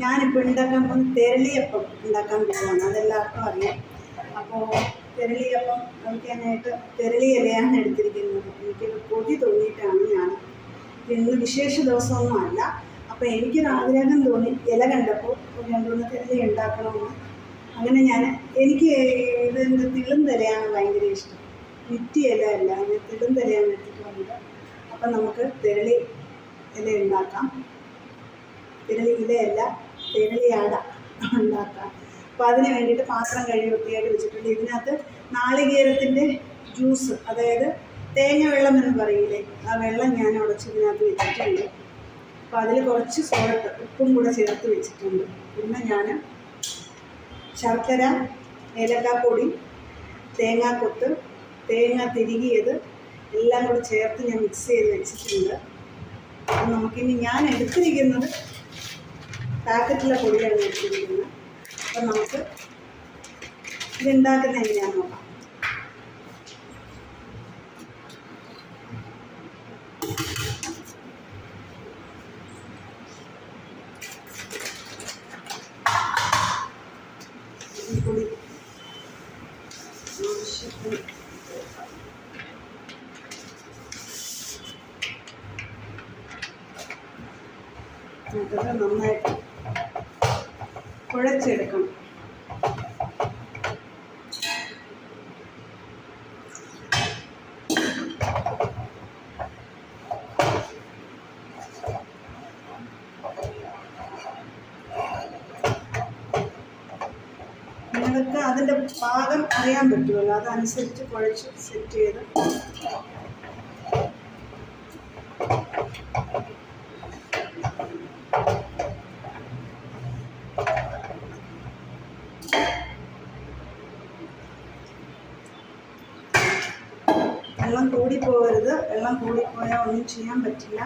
ഞാനിപ്പോൾ ഉണ്ടാക്കാൻ പോകുന്ന തെരളിയപ്പം ഉണ്ടാക്കാൻ പോവുകയാണ്. അതെല്ലാവർക്കും അറിയാം. അപ്പോൾ തെരളിയപ്പം കഴിക്കാനായിട്ട് തെരളി ഇലയാണ് എടുത്തിരിക്കുന്നത്. എനിക്കൊരു കൊതി തോന്നിയിട്ടാണ് ഞാൻ, ഇന്ന് വിശേഷ ദിവസമൊന്നും അല്ല. അപ്പോൾ എനിക്കൊരു ആഗ്രഹം തോന്നി, ഇല കണ്ടപ്പോൾ ഒരു 2-3 തെരളി ഉണ്ടാക്കണമെന്ന്. അങ്ങനെ എനിക്ക് ഇതിൻ്റെ തിളും തലയാണ് ഭയങ്കര ഇഷ്ടം. വിറ്റി ഇല അല്ല, അങ്ങനെ തിളും തലയാണ് എടുത്തിട്ടുണ്ട്. അപ്പം നമുക്ക് തെരളി ഇല ഉണ്ടാക്കാം. തെരളി ഇലയല്ല, തെരളി അട ഉണ്ടാക്കാം. അപ്പോൾ അതിന് വേണ്ടിയിട്ട് പാത്രം കഴുകി വൃത്തിയായിട്ട് വെച്ചിട്ടുണ്ട്. ഇതിനകത്ത് നാളികേരത്തിൻ്റെ ജ്യൂസ്, അതായത് തേങ്ങ വെള്ളം എന്ന് പറയില്ലേ, ആ വെള്ളം ഞാൻ ഉടച്ചതിനകത്ത് വെച്ചിട്ടുണ്ട്. അപ്പോൾ അതിൽ കുറച്ച് സോൾട്ട്, ഉപ്പും കൂടെ ചേർത്ത് വെച്ചിട്ടുണ്ട്. പിന്നെ ഞാൻ ശർക്കര, ഏലക്കാപ്പൊടി, തേങ്ങാക്കൊത്ത്, തേങ്ങ തിരുകിയത് എല്ലാം കൂടി ചേർത്ത് ഞാൻ മിക്സ് ചെയ്ത് വെച്ചിട്ടുണ്ട്. അപ്പം നമുക്കിനി ഞാൻ എടുത്തിരിക്കുന്നത് പാക്കറ്റിലെ പൊടിയാണ് എടുത്തിരിക്കുന്നത്. അപ്പം നമുക്ക് ഇതുണ്ടാക്കുന്നത് എങ്ങനെയാണെന്ന് നോക്കാം. പൊടി ആവശ്യത്തിന് നമുക്കത് നന്നായിട്ട് കുഴച്ചെടുക്കണം. നിങ്ങൾക്ക് അതിൻ്റെ പാകം അറിയാൻ പറ്റുമല്ലോ, അതനുസരിച്ച് കുഴച്ച് സെറ്റ് ചെയ്ത് വെള്ളം കൂടിപ്പോകരുത്. വെള്ളം കൂടിപ്പോയാൽ ഒന്നും ചെയ്യാൻ പറ്റില്ല.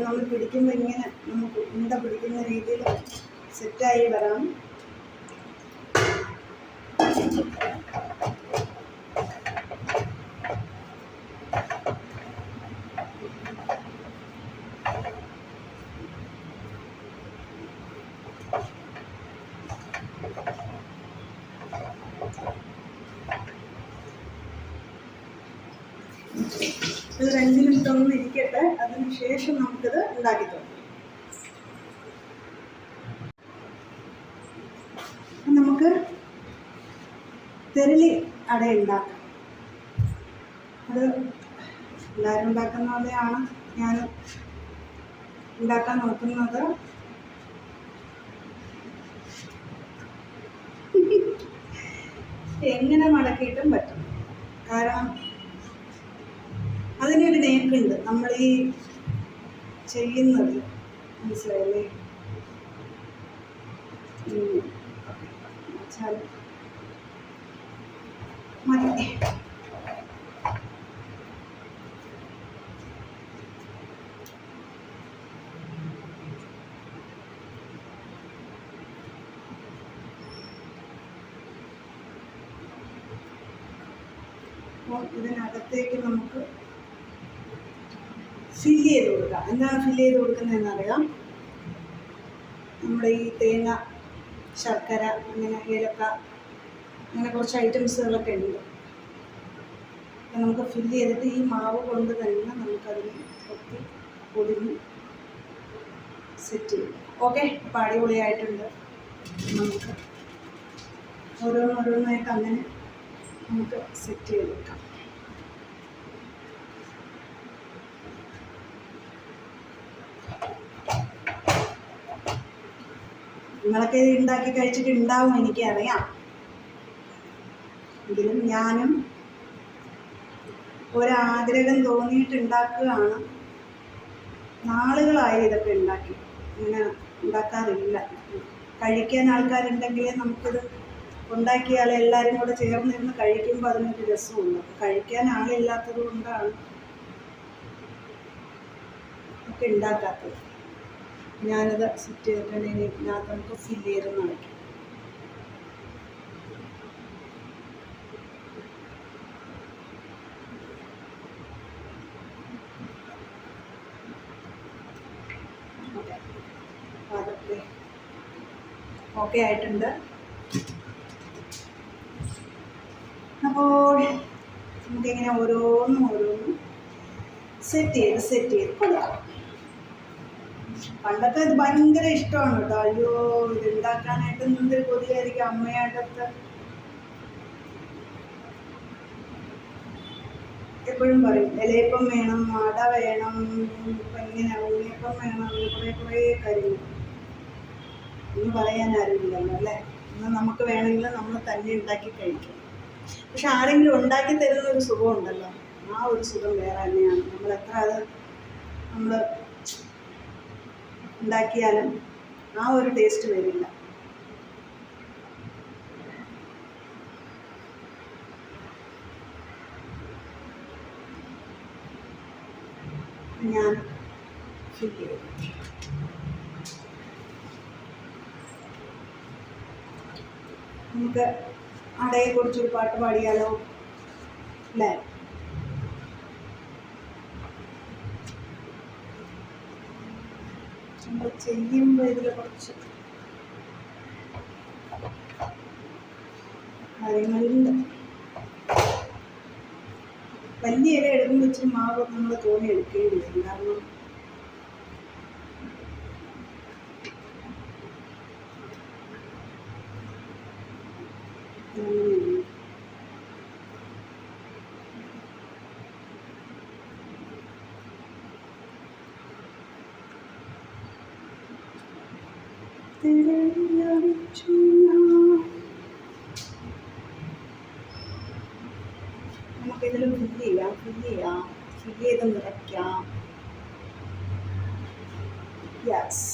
നമ്മൾ പിടിക്കുമ്പോൾ ഇങ്ങനെ നമുക്ക് ഉണ്ട പിടിക്കുന്ന രീതിയിൽ സെറ്റായി വരാം. ഇത് 2 മിനിറ്റ് ഒന്ന് ഇരിക്കട്ടെ. അതിന് ശേഷം നമുക്കിത് ഉണ്ടാക്കി തുടങ്ങാം. നമുക്ക് തെരളി അട ഉണ്ടാക്കാം. അത് എല്ലാവരും ഉണ്ടാക്കുന്ന പോലെയാണ് ഞാൻ ഉണ്ടാക്കാൻ നോക്കുന്നത്. എങ്ങനെ മടക്കിയിട്ടും പറ്റും. കാരണം അതിനൊരു നേക്കുണ്ട് നമ്മൾ ഈ ചെയ്യുന്നത്, മനസ്സിലായില്ലേ? മതി. അപ്പോൾ ഇതിനകത്തേക്ക് നമുക്ക് ഫില്ല് ചെയ്ത് കൊടുക്കാം. എന്താണ് ഫില്ല് ചെയ്ത് കൊടുക്കുന്നതെന്ന് അറിയാം. നമ്മുടെ ഈ തേങ്ങ, ശർക്കര, അങ്ങനെ ഏലക്ക, അങ്ങനെ കുറച്ച് ഐറ്റംസുകളൊക്കെ ഉണ്ട്. അപ്പം നമുക്ക് ഫില്ല് ചെയ്തിട്ട് ഈ മാവ് കൊണ്ട് തന്നെ നമുക്കതിന് കൊത്തി പൊടിഞ്ഞ് സെറ്റ് ചെയ്യും. ഓക്കെ, അപ്പോൾ അടിപൊളിയായിട്ടുണ്ട്. നമുക്ക് ഓരോന്നോരോന്നായിട്ട് അങ്ങനെ നമുക്ക് സെറ്റ് ചെയ്ത് വെക്കാം. നിങ്ങളൊക്കെ ഇത് ഉണ്ടാക്കി കഴിച്ചിട്ടുണ്ടാവും, എനിക്കറിയാം. എങ്കിലും ഞാനും ഒരാഗ്രഹം തോന്നിയിട്ടുണ്ടാക്കുകയാണ്. നാളുകളായി ഇതൊക്കെ ഉണ്ടാക്കി, ഇങ്ങനെ ഉണ്ടാക്കാറില്ല. കഴിക്കാൻ ആൾക്കാരുണ്ടെങ്കിലേ നമുക്കിത് ഉണ്ടാക്കിയാൽ എല്ലാവരും കൂടെ ചേർന്നിരുന്ന് കഴിക്കുമ്പോൾ അതിനൊരു രസമുണ്ട്. കഴിക്കാൻ ആളില്ലാത്തത് കൊണ്ടാണ് ഒക്കെ ഉണ്ടാക്കാത്തത്. ഞാനത് സെറ്റ് ചെയ്തിട്ടുണ്ടെങ്കിൽ ഇതിനകത്ത് നമുക്ക് ഫില്ല് ചെയ്തെന്ന് വയ്ക്കാം. അതൊക്കെ ഓക്കെ ആയിട്ടുണ്ട്. അപ്പോൾ നമുക്കിങ്ങനെ ഓരോന്നും സെറ്റ് ചെയ്ത് കൊടുക്കാം. പണ്ടൊക്കെ ഇത് ഭയങ്കര ഇഷ്ടമാണ് കേട്ടോ. അയ്യോ, ഇത് ഉണ്ടാക്കാനായിട്ട് എന്തൊരു കൊതിയായിരിക്കും. അമ്മയായിട്ടൊക്കെ എപ്പോഴും പറയും ഇലയപ്പം വേണം, അട വേണം, ഇങ്ങനെ ഉണ്ണിയപ്പം വേണം, കുറേ കാര്യങ്ങൾ. ഇന്ന് പറയാൻ ആരുമില്ലല്ലോ അല്ലേ. ഇന്ന് നമുക്ക് വേണമെങ്കിൽ നമ്മൾ തന്നെ ഉണ്ടാക്കി കഴിക്കും. പക്ഷെ ആരെങ്കിലും ഉണ്ടാക്കി തരുന്ന ഒരു സുഖമുണ്ടല്ലോ, ആ ഒരു സുഖം വേറെ തന്നെയാണ്. നമ്മൾ എത്ര അത് നമ്മൾ ഉണ്ടാക്കിയാലും ആ ഒരു ടേസ്റ്റ് വരില്ല. ഞാൻ ഫില്ല് ചെയ്തു. നമുക്ക് അടയെക്കുറിച്ചൊരു പാട്ട് പാടിയാലോ അല്ലേ? നമ്മൾ ചെയ്യുമ്പോൾ ഇതിൽ കുറച്ച് കാര്യങ്ങളുണ്ട്. വലിയ ഇല എടുക്കുമ്പോൾ ഇച്ചിരി മാവ് നമ്മൾ തോന്നി എടുക്കേണ്ടി വരും. കാരണം നമുക്കിതിൽ ഫില്ല് ചെയ്ത് നിറയ്ക്കാം. യെസ്.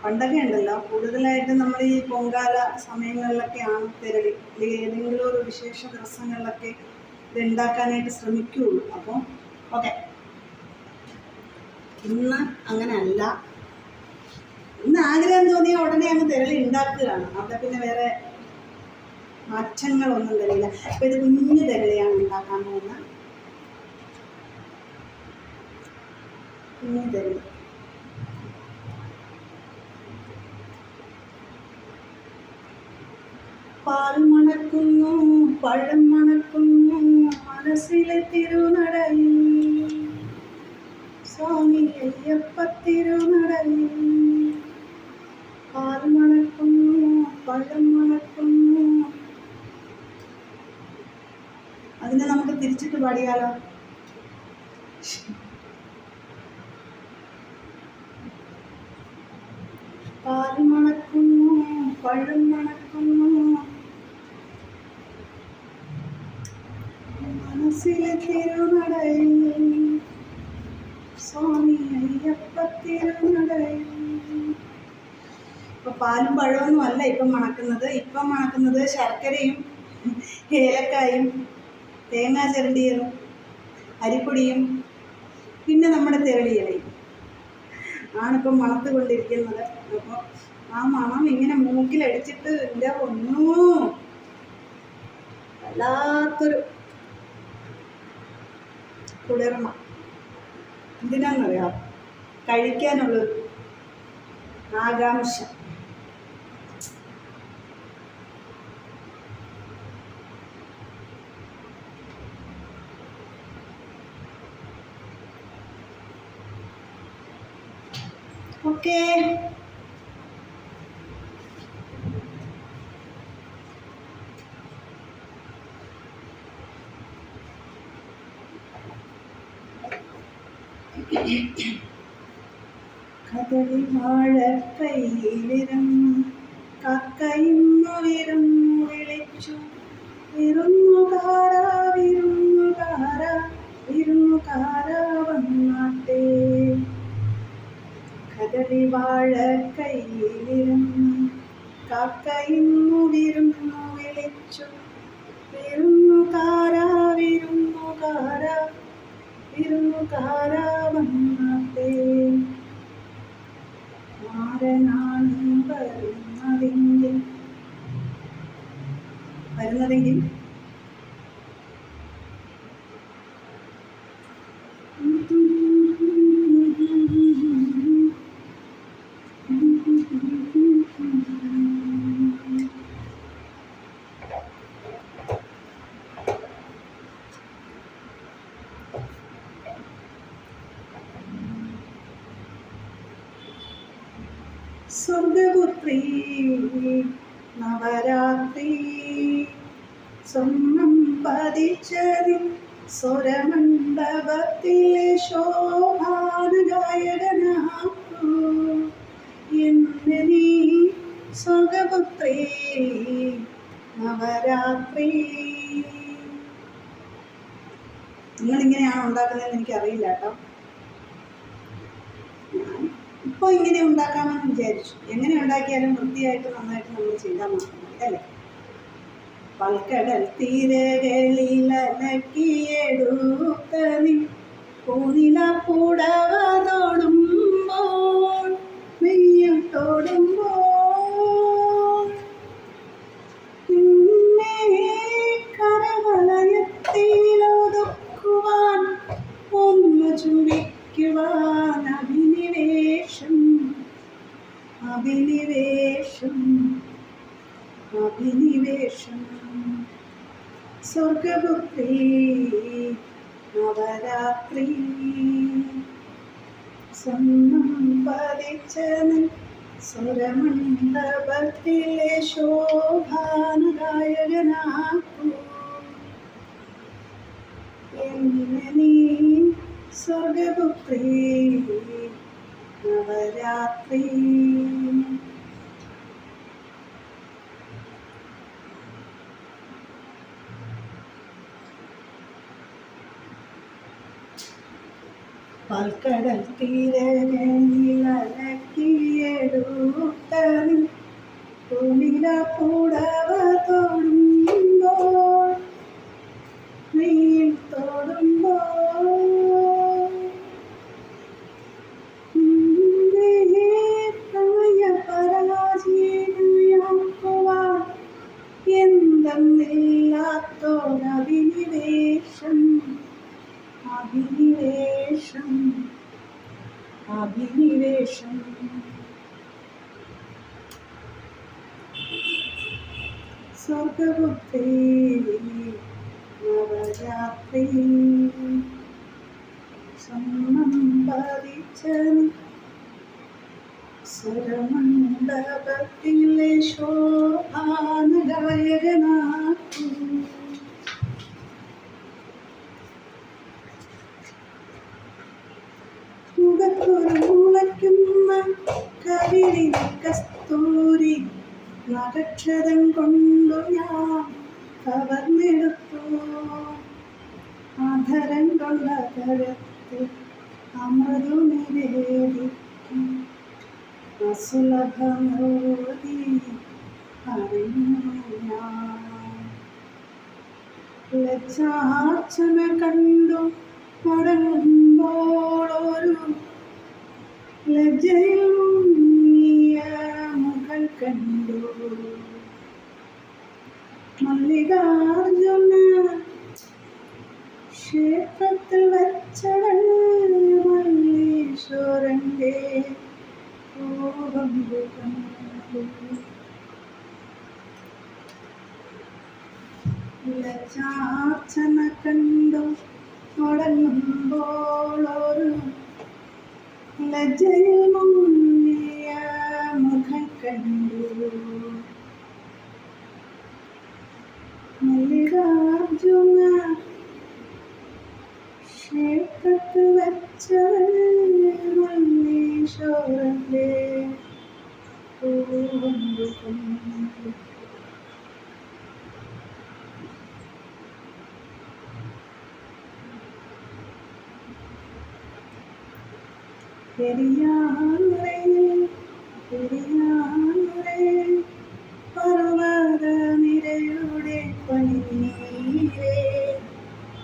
പണ്ടൊക്കെ ഉണ്ടല്ലോ, കൂടുതലായിട്ടും നമ്മൾ ഈ പൊങ്കാല സമയങ്ങളിലൊക്കെയാണ് തിരളി, അല്ലെങ്കിൽ ഏതെങ്കിലും ഒരു വിശേഷ ദിവസങ്ങളിലൊക്കെ ഇത് ഉണ്ടാക്കാനായിട്ട് ശ്രമിക്കുകയുള്ളൂ. അപ്പോൾ ഓക്കെ, ഇന്ന് അങ്ങനെയല്ല. ഇന്ന് ആഗ്രഹം തോന്നിയ ഉടനെ അങ്ങ് തിരളി ഉണ്ടാക്കുകയാണ്. അവിടെ പിന്നെ വേറെ മാറ്റങ്ങളൊന്നും തരില്ല. അപ്പോൾ ഇത് കുഞ്ഞു തിരളിയാണ് ഉണ്ടാക്കാൻ പോകുന്നത്. കുഞ്ഞു തിരളി പാൽ മണക്കുന്നു, പഴം മണക്കുന്നു, മനസ്സിലെ തിരുനടയിൽ സ്വാമി അയ്യപ്പ തിരുനടയിൽ. പാൽ മണക്കുന്നു, പഴം മണക്കുന്നു. അതിനെ നമുക്ക് തിരിച്ചിട്ട് പാടിയാലോ? പാൽ മണക്കുന്നു, പഴം മണക്കുന്നു, മനസ്സിലെ തിരുനടയിൽ സ്വാമി അയ്യപ്പ തിരുനടയിൽ. ഇപ്പൊ പാലും പഴമൊന്നും അല്ല ഇപ്പം മണക്കുന്നത്. ഇപ്പം മണക്കുന്നത് ശർക്കരയും ഏലക്കായും തേങ്ങ ചിരണ്ടിയതും അരിപ്പൊടിയും പിന്നെ നമ്മുടെ തിരളിയിലയും ആണിപ്പം മണത്ത് കൊണ്ടിരിക്കുന്നത്. അപ്പോൾ ആ മണം ഇങ്ങനെ മൂക്കിലടിച്ചിട്ട് എൻ്റെ ഒന്നൂ വല്ലാത്തൊരു കുളിർമ. എന്തിനാന്നറിയാം? കഴിക്കാനുള്ളൊരു ആകാംക്ഷ. ഓക്കേ, കദളി വാഴ കയ്യിലിരുന്നു കക്കയിന്നു വിരുന്നു വിളിച്ചു. വിരുന്നുകാര വിരുന്നുകാര വിരുന്നുകാര വന്നാട്ടെ. കദളി വാഴ കയ്യിൽ മരത്തണലിലിരുന്ന് കാക്കയിന്നു വിരുന്നു വിളിച്ചു. വിരുന്നുകാരാ വിരുന്നുകാരാ വിരുന്നുകാരാ വന്നേ. ആരനാണ് വരുന്നതെങ്കിൽ വരുന്നതെങ്കിൽ സ്വർഗപുത്രീ നവരാത്രി സ്വർണം പതിച്ചതി സ്വരമണ്ഡപത്തിലെ ശോഭാനഗായകനാക്കൂ എന്നെ നീ. സ്വർഗപുത്രീ നവരാത്രി. നിങ്ങളിങ്ങനെയാണോ ഉണ്ടാക്കുന്നതെന്ന് എനിക്കറിയില്ല കേട്ടോ. ഇപ്പോൾ ഇങ്ങനെ ഉണ്ടാക്കാമെന്ന് വിചാരിച്ചു. എങ്ങനെ ഉണ്ടാക്കിയാലും വൃത്തിയായിട്ട് നന്നായിട്ട് നമ്മൾ ചെയ്താൽ മാത്രം അല്ലേ. പൽക്കടൽ തീരകളിലക്കിയെടുത്ത നീ പൂനില പുടവ തൊടുമ്പോൾ നെയ്യം തൊടുമ്പോൾ നിന്നെ കരവലയത്തിലൊതുക്കുവാൻ ഒന്ന് ചുംബിക്കുവാൻ അഭിനിവേശം അഭിനിവേശം അഭിനിവേശം. സ്വർഗപുത്രീ നവരാത്രി സ്വർണം പതിച്ച സ്വരമണ്ഡപത്തിലെ ശോഭാനഗായകനാക്കൂ എന്നെ നീ. സ്വർഗപുത്രീ നവരാത്രി. പാൽക്കടൽ തീരകളിലക്കിയെടുത്ത നീ പൂനില പുടവ തൊടുമ്പോൾ നെയ്യിൽ തൊടുമ്പോൾ പരാജയമാക്കുവാൻ എന്തെന്നില്ലാത്തോരഭിനിവേശം അഭിനിവേശം അഭിനിവേശം. സ്വർഗപുത്രീ നവരാത്രി സ്വർണം പതിച്ച സ്വരമണ്ഡപത്തിലെ ശോഭാനഗായകനാക്കൂ മുഖത്തൊരു മുളയ്ക്കുന്ന കവിളിൽ കസ്തൂരി നക്ഷതം കൊണ്ടു ഞാൻ കവർന്നെടുത്തു. ആധരം കൊണ്ട കരത്തിൽ അമൃതു നിവേദിക്കും അസുലഭമോദി അറിഞ്ഞു ഞാൻ. ലജ്ജാർച്ചന കണ്ടു മടങ്ങുമ്പോൾ ഒരു ലജ്ജയിൽ മുങ്ങിയ മുഖം കണ്ടു. മല്ലികാർജുന ക്ഷേത്രത്തിൽ വച്ചവൾ മല്ലീശ്വരന്റെ രൂപം കണ്ടു. ലജ്ജാർച്ചന കണ്ടു മടങ്ങുമ്പോൾ ഒരു ലജ്ജയിൽ മുങ്ങിയ മുഖം കണ്ടു. മല്ലികാർജുന ക്ഷേത്രത്തിൽ വച്ചവൾ മല്ലീശ്വരന്റെ രൂപം കണ്ടു. പെരിയാറിൽ പെരിയാറേ പർവ്വത നിരയുടെ പനിനീരേ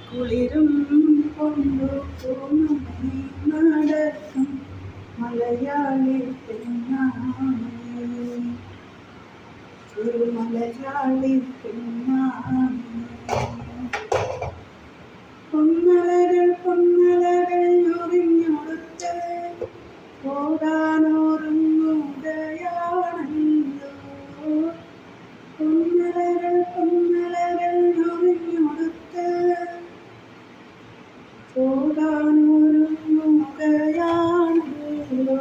കുളിരും കൊണ്ടു പൂമണി നടക്കും മലയാളി പെണ്ണാണേ ഒരു മലയാളി പെണ്ണാണേ പൊന്നലകൾ ഞൊറിഞ്ഞൊടുത്ത് പോകാനൊരുങ്ങുകയാണല്ലോ പൊന്നലകൾ ഞൊറിഞ്ഞൊടുത്ത് പോകാനൊരുങ്ങുകയാണല്ലോ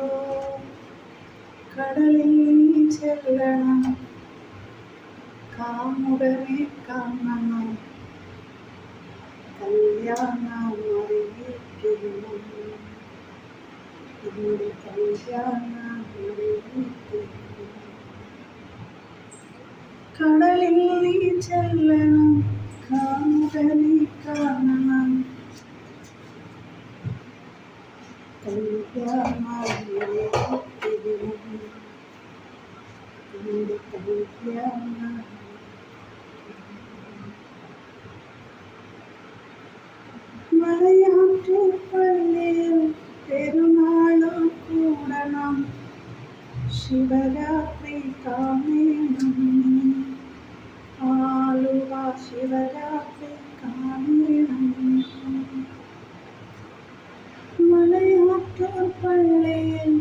കടലിൽ നീ ചെല്ലണം കാമുകനെ കാണണം കല്യാണം അറിയിക്കുന്നു ഇവിടെ കല്യാണം അറിയിക്കുന്നു കടലിൽ നീ ചെല്ലണം കാമുകനെ കാണണം കല്യാണം അറിയിക്കുന്നു ഇവിടെ കല്യാണം മലയാറ്റൂപ്പള്ളിയിൽ പെരുന്നാളു കൂടണം ശിവരാത്രി കാണണം ആലുവ ശിവരാത്രി കാണണം മലയാറ്റൂപ്പള്ളിയിൽ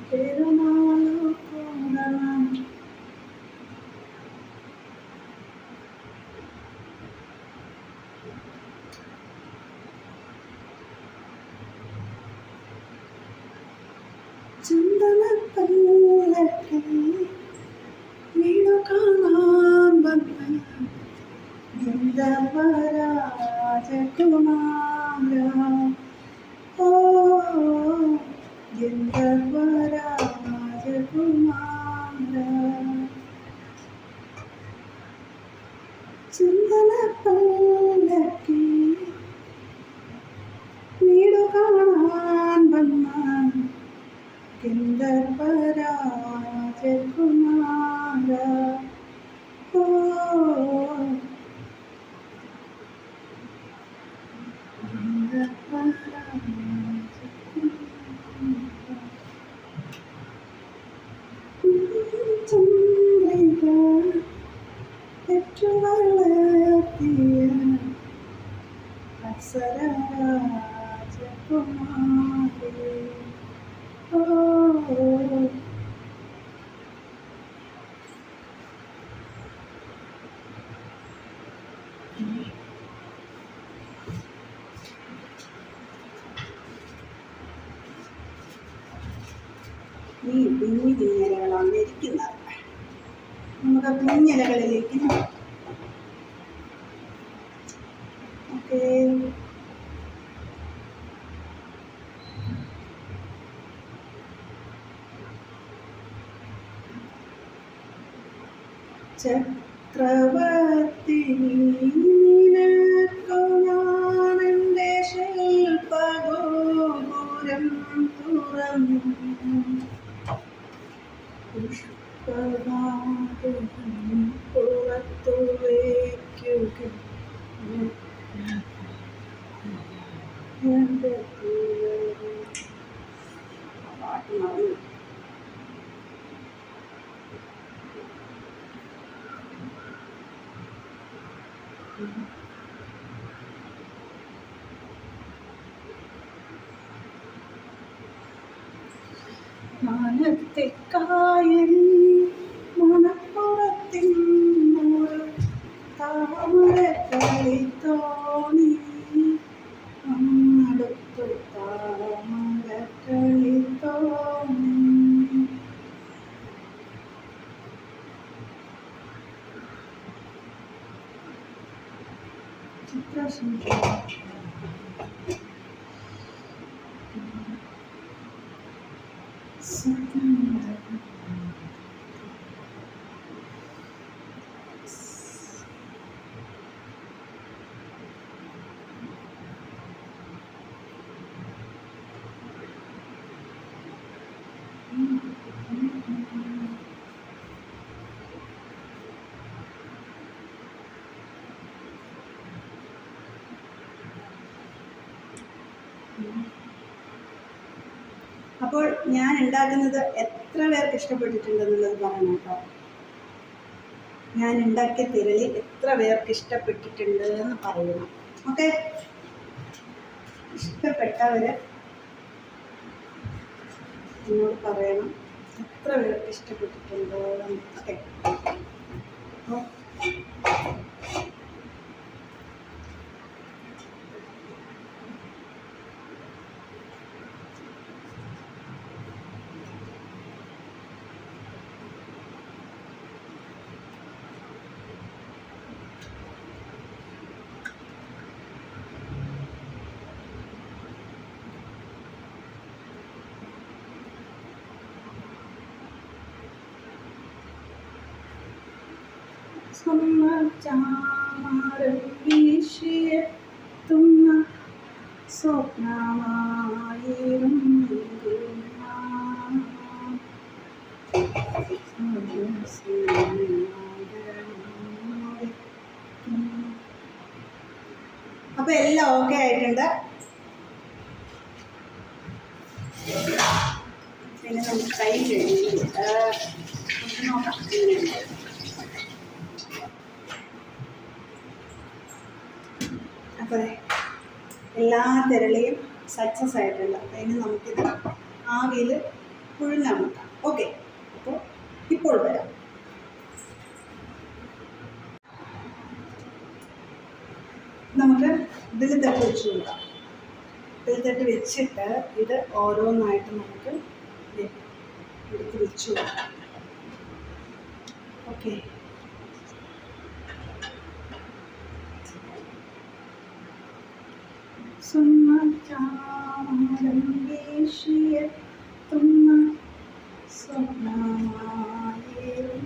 പെരുന്നാളു കൂടണം ചന്ദനപ്പല്ലക്കിൽ വീണു കാണാൻ വന്ന ഗന്ധർവരാജകുമാര ഓ ഗന്ധർവരാജകുമാര ചന്ദനപ്പല്ലക്കിൽ വീണു കാണാൻ വന്ന ഗന്ധർവരാജകുമാര ഓ ചന്ദ്രിക പെറ്റു വളർത്തിയ അപ്സരരാജകുമാരി ഓ ഈ കുഞ്ഞിലകളാണ് ഇരിക്കുന്നത് നമുക്ക് കുഞ്ഞിലകളിലേക്ക് ഓക്കെ ചക്രവർത്തി നിനക്കു ഞാനെൻ്റെ ശില്പഗോപുരം തുറന്നു പുഷ്പവാതകം പുറത്തു വയ്ക്കുക പാട്ട് മറന്നു മാനത്തെ കായൽ മണപ്പുറത്തിൻ ഒരു താമര കളിത്തോണി അടുത്തു താമര കളിത്തോണി ചിത്രശില്പം Mm-hmm. അപ്പോൾ ഞാൻ ഉണ്ടാക്കുന്നത് എത്ര പേർക്ക് ഇഷ്ടപ്പെട്ടിട്ടുണ്ടെന്നുള്ളത് പറയണം കേട്ടോ. ഞാൻ ഉണ്ടാക്കിയ തിരളി എത്ര പേർക്ക് ഇഷ്ടപ്പെട്ടിട്ടുണ്ട് എന്ന് പറയണം. ഓക്കെ, ഇഷ്ടപ്പെട്ടവർ എന്നോട് പറയണം എത്ര പേർക്ക് ഇഷ്ടപ്പെട്ടിട്ടുണ്ട്. ഓക്കെ, അപ്പോൾ ചാമരം വീശിയെത്തുന്ന സ്വപ്നമായിരും അപ്പൊ എല്ലാം ഓക്കെ ആയിട്ടുണ്ട്. പിന്നെ നമുക്ക് കൈ കഴിഞ്ഞിട്ട് നോക്കാം. അപ്പോൾ എല്ലാ തിരളിയും സക്സസ് ആയിട്ടുണ്ട്. അപ്പോൾ ഇനി നമുക്കിത് ആവിയിൽ പുഴുങ്ങാൻ വെക്കാം. ഓക്കെ, അപ്പോൾ ഇപ്പോൾ വരാം. നമുക്ക് ഇതിൽ തട്ട് വെച്ച് കൊടുക്കാം. ഇതിൽ തട്ട് വെച്ചിട്ട് ഇത് ഓരോന്നായിട്ട് നമുക്ക് എടുത്ത് വെച്ച് കൊടുക്കാം. ഓക്കെ, ചാമരം വീശിയെത്തുന്ന സ്വപ്നമായിരും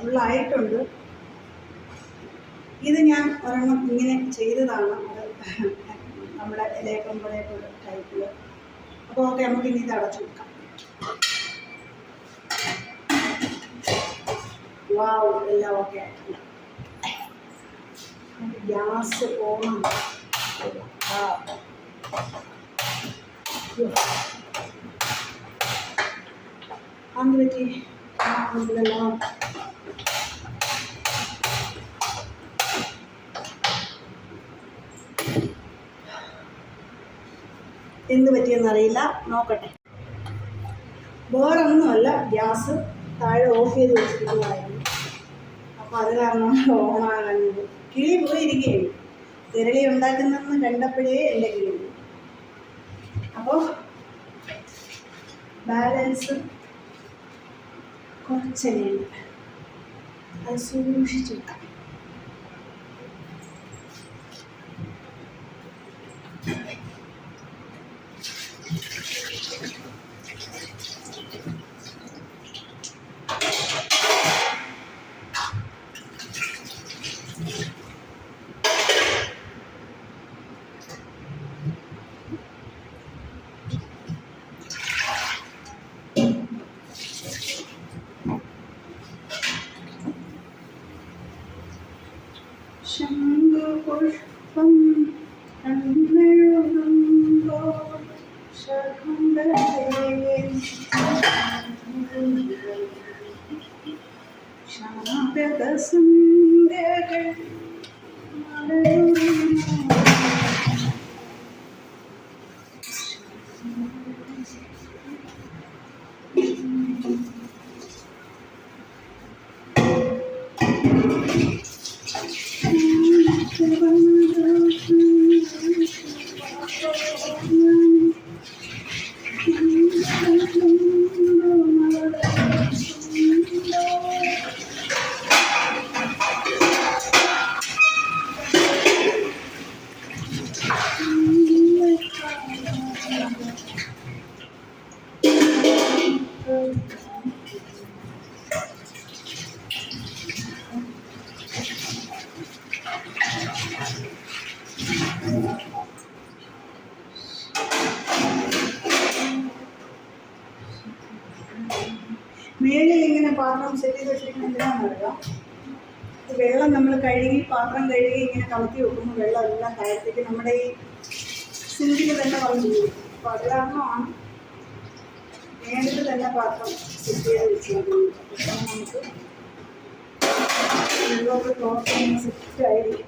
ഫുള്ളായിട്ടുണ്ട്. ഇത് ഞാൻ ഒരെണ്ണം ഇങ്ങനെ ചെയ്തതാണ്. അത് നമ്മുടെ ഇലയപ്പമ്പഴയൊക്കെ ടൈപ്പിൽ. അപ്പോൾ ഓക്കെ, നമുക്ക് ഇനി ഇത് അടച്ചു വെക്കാം. വാവ്, എല്ലാം ഓക്കെ ആയിട്ടുണ്ട്. ഗ്യാസ് ഓണം. അത് പറ്റി എല്ലാം എന്ത് പറ്റിയെന്നറിയില്ല, നോക്കട്ടെ. വേറൊന്നുമല്ല, ഗ്യാസ് താഴെ ഓഫ് ചെയ്ത് വെച്ചിരിക്കുന്നതായിരുന്നു. അപ്പോൾ അത് കാരണം ഓണാകുന്നത്. കിളി പോയിരിക്കുകയാണ്. തിരളി ഉണ്ടാക്കുന്നതെന്ന് കണ്ടപ്പോഴേ എൻ്റെ കിളി. അപ്പോൾ ബാലൻസ് കുറച്ചെണ്ണയുണ്ട്, അത് സൂക്ഷിച്ചു വെക്കാം. ശംഖുപുഷ്പം കണ്ണെഴുതുമ്പോൾ ശാന്തസന്ധ്യകൾ മേളിൽ ഇങ്ങനെ പാത്രം സെറ്റ് ചെയ്ത് വെച്ചിരിക്കുന്നത് എന്തിനാണെന്നറിയാം? വെള്ളം നമ്മൾ കഴുകി പാത്രം കഴുകി ഇങ്ങനെ കമത്തി വെക്കുമ്പോൾ വെള്ളം എല്ലാം താഴത്തേക്ക് നമ്മുടെ ഈ സിങ്കിൽ തന്നെ വന്നു പോകും. അപ്പോൾ അത് കാരണമാണ് മേളിൽ തന്നെ പാത്രം സെറ്റ് ചെയ്ത് വെച്ചിരിക്കുന്നത്. അപ്പം നമുക്ക് വെള്ളമൊക്കെ ക്ലോത്ത് സെറ്റായിരിക്കും.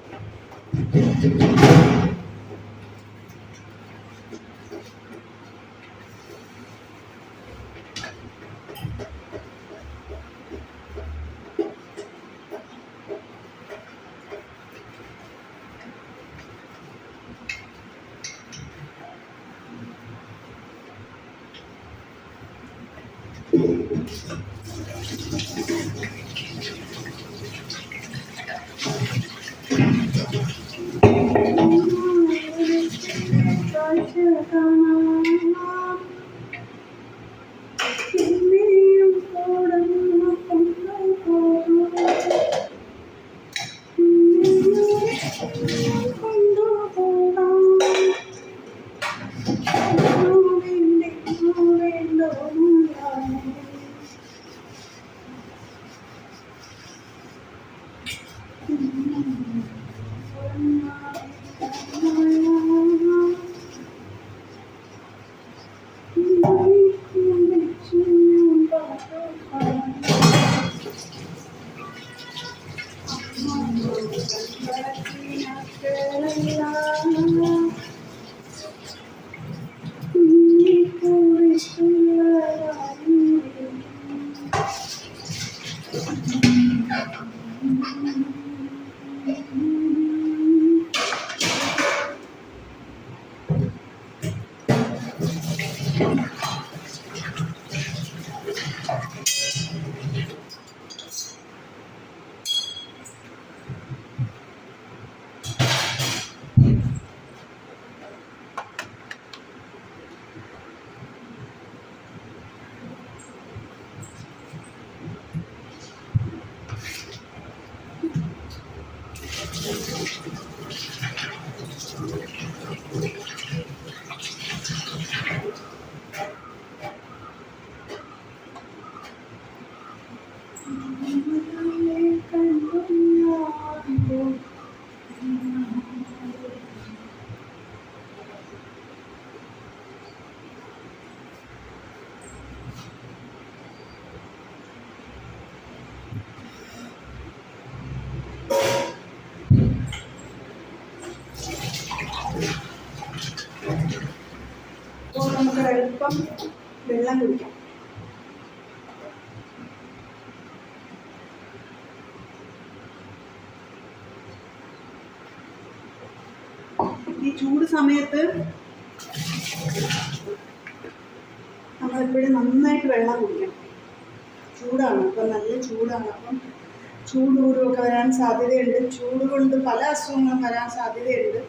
നമുക്ക് എളുപ്പം വെള്ളം കുടിക്കാം. ഈ ചൂട് സമയത്ത് നമ്മളെപ്പോഴും നന്നായിട്ട് വെള്ളം കുടിക്കണം. ചൂടാണ്, ഇപ്പം നല്ല ചൂടാണ്. അപ്പം ചൂടൂരുമൊക്കെ വരാൻ സാധ്യതയുണ്ട്. ചൂട് കൊണ്ട് പല അസുഖങ്ങളും വരാൻ സാധ്യതയുണ്ട്.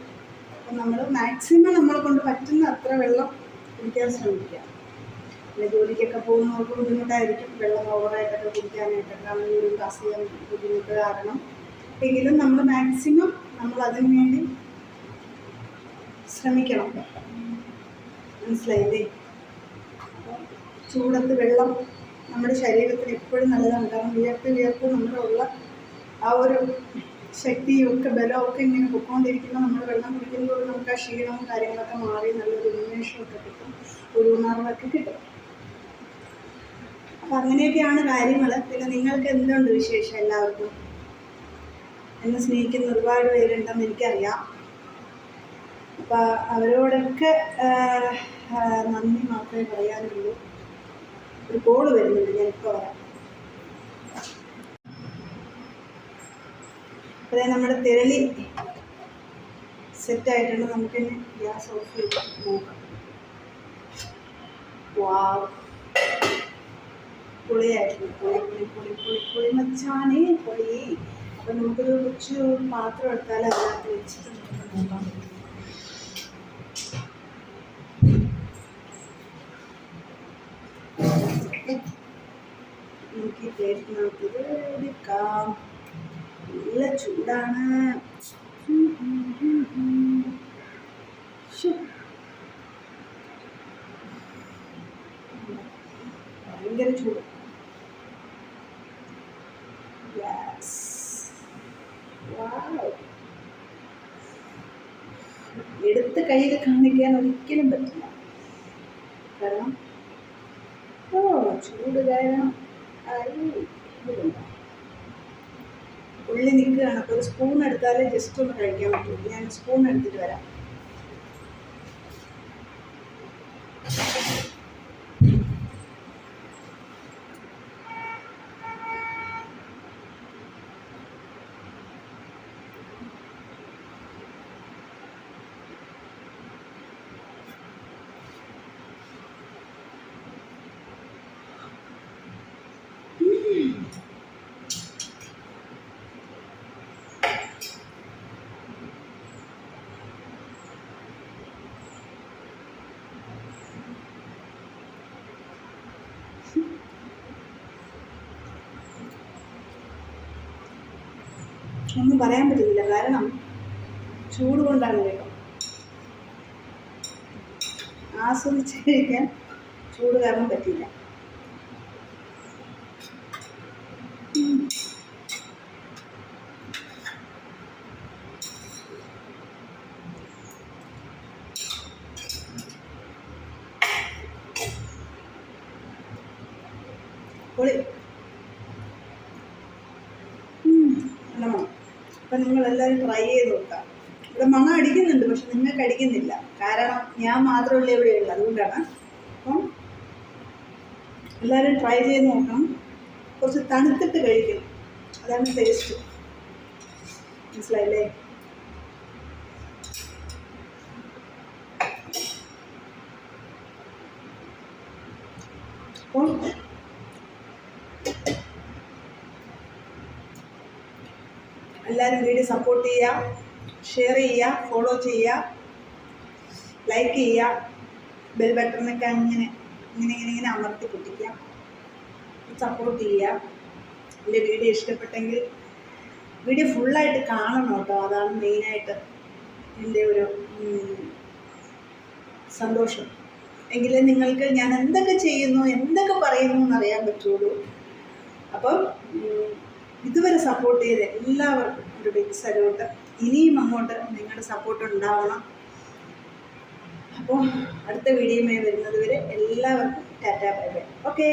അപ്പം നമ്മൾ മാക്സിമം നമ്മളെ കൊണ്ട് പറ്റുന്ന അത്ര വെള്ളം കുടിക്കാൻ ശ്രമിക്കുക. പിന്നെ ജോലിക്കൊക്കെ പോകുന്നവർക്ക് ബുദ്ധിമുട്ടായിരിക്കും വെള്ളം ഓവറായിട്ടൊക്കെ കുടിക്കാനായിട്ടൊക്കെ. കാരണം അസുഖം ബുദ്ധിമുട്ട് കാരണം എങ്കിലും നമ്മൾ മാക്സിമം നമ്മൾ അതിനു വേണ്ടി ശ്രമിക്കണം. മനസ്സിലായില്ലേ? ചൂടത്ത് വെള്ളം നമ്മുടെ ശരീരത്തിന് എപ്പോഴും നല്ലതാണ്. കാരണം വിയർപ്പ് നമ്മുടെ ഉള്ള ആ ഒരു ശക്തിയും ഒക്കെ ബലമൊക്കെ ഇങ്ങനെ പൊയ്ക്കൊണ്ടിരിക്കുമ്പോൾ നമ്മൾ വെള്ളം കുടിക്കുമ്പോൾ നമുക്ക് ആ ക്ഷീണവും കാര്യങ്ങളൊക്കെ മാറി നല്ലൊരു ഉന്മേഷമൊക്കെ കിട്ടും, ഒരു ഉണർവൊക്കെ കിട്ടും. അപ്പം അങ്ങനെയൊക്കെയാണ് കാര്യങ്ങൾ. പിന്നെ നിങ്ങൾക്ക് എന്തുണ്ട് വിശേഷം? എല്ലാവർക്കും എന്നെ സ്നേഹിക്കുന്ന ഒരുപാട് പേരുണ്ടെന്ന് എനിക്കറിയാം. അപ്പം അവരോടൊക്കെ നന്ദി മാത്രമേ പറയാനുള്ളൂ. ഒരു കോള് വരുന്നുണ്ട്, ഞാനിപ്പോൾ വരാം. അതായത് നമ്മുടെ തിരളി സെറ്റായിട്ടുണ്ട്. നമുക്കിനി ഗ്യാസ് ഓഫ് ചെയ്ത് നോക്കാം. വാവ്, പൊളിയായിട്ടുണ്ട്. പൊളി മച്ചാനേ പൊളി. അപ്പം നമുക്കൊരു കൊച്ചു പാത്രം എടുത്താൽ അതിനകത്ത് വെച്ചിട്ട് നമുക്ക് നോക്കാം. നമുക്ക് ഈ പ്ലേറ്റിനകത്ത് ഇത് എടുക്കാം. നല്ല ചൂടാണ്. ഭയങ്കര ചൂട്. എടുത്ത് കയ്യിൽ കാണിക്കാൻ ഒരിക്കലും പറ്റില്ല. കാരണം ചൂട് കാരണം ഉള്ളി നിൽക്കുകയാണ്. അപ്പോൾ ഒരു സ്പൂൺ എടുത്താലേ ജസ്റ്റ് ഒന്ന് കഴിക്കാൻ പറ്റുള്ളൂ. ഞാൻ സ്പൂൺ എടുത്തിട്ട് വരാം. ഒന്നും പറയാൻ പറ്റുന്നില്ല. കാരണം ചൂട് കൊണ്ടാണ് കേട്ടോ. ആസ്വദിച്ച് കഴിക്കാൻ ചൂട് കാരണം പറ്റില്ല. പൊളി. നല്ല മണം. അപ്പം നിങ്ങളെല്ലാവരും ട്രൈ ചെയ്ത് നോക്കാം. ഇവിടെ മണം അടിക്കുന്നുണ്ട്, പക്ഷെ നിങ്ങൾക്ക് അടിക്കുന്നില്ല. കാരണം ഞാൻ മാത്രമല്ല ഇവിടെ ഉള്ളത്, അതുകൊണ്ടാണ്. അപ്പം എല്ലാവരും ട്രൈ ചെയ്ത് നോക്കണം. കുറച്ച് തണുത്തിട്ട് കഴിക്കണം, അതാണ് ടേസ്റ്റ്. മനസ്സിലായില്ലേ? അപ്പോൾ എല്ലാവരും വീഡിയോ സപ്പോർട്ട് ചെയ്യുക, ഷെയർ ചെയ്യുക, ഫോളോ ചെയ്യുക, ലൈക്ക് ചെയ്യുക, ബെൽ ബട്ടണൊക്കെ ഇങ്ങനെ അമർത്തി പൊട്ടിക്കുക, സപ്പോർട്ട് ചെയ്യുക. എൻ്റെ വീഡിയോ ഇഷ്ടപ്പെട്ടെങ്കിൽ വീഡിയോ ഫുള്ളായിട്ട് കാണണം കേട്ടോ. അതാണ് മെയിനായിട്ട് എൻ്റെ ഒരു സന്തോഷം. എങ്കിലേ നിങ്ങൾക്ക് ഞാൻ എന്തൊക്കെ ചെയ്യുന്നു, എന്തൊക്കെ പറയുന്നു എന്നറിയാൻ പറ്റുള്ളൂ. അപ്പം ഇതുവരെ സപ്പോർട്ട് ചെയ്ത് എല്ലാവർക്കും ഒരു ബിഗ് സല്യൂട്ട്. ഇനിയും അങ്ങോട്ട് നിങ്ങളുടെ സപ്പോർട്ട് ഉണ്ടാവണം. അപ്പോൾ അടുത്ത വീഡിയോയുമായി വരുന്നത് വരെ എല്ലാവർക്കും ടാറ്റാ ബൈ ബൈ. ഓക്കേ.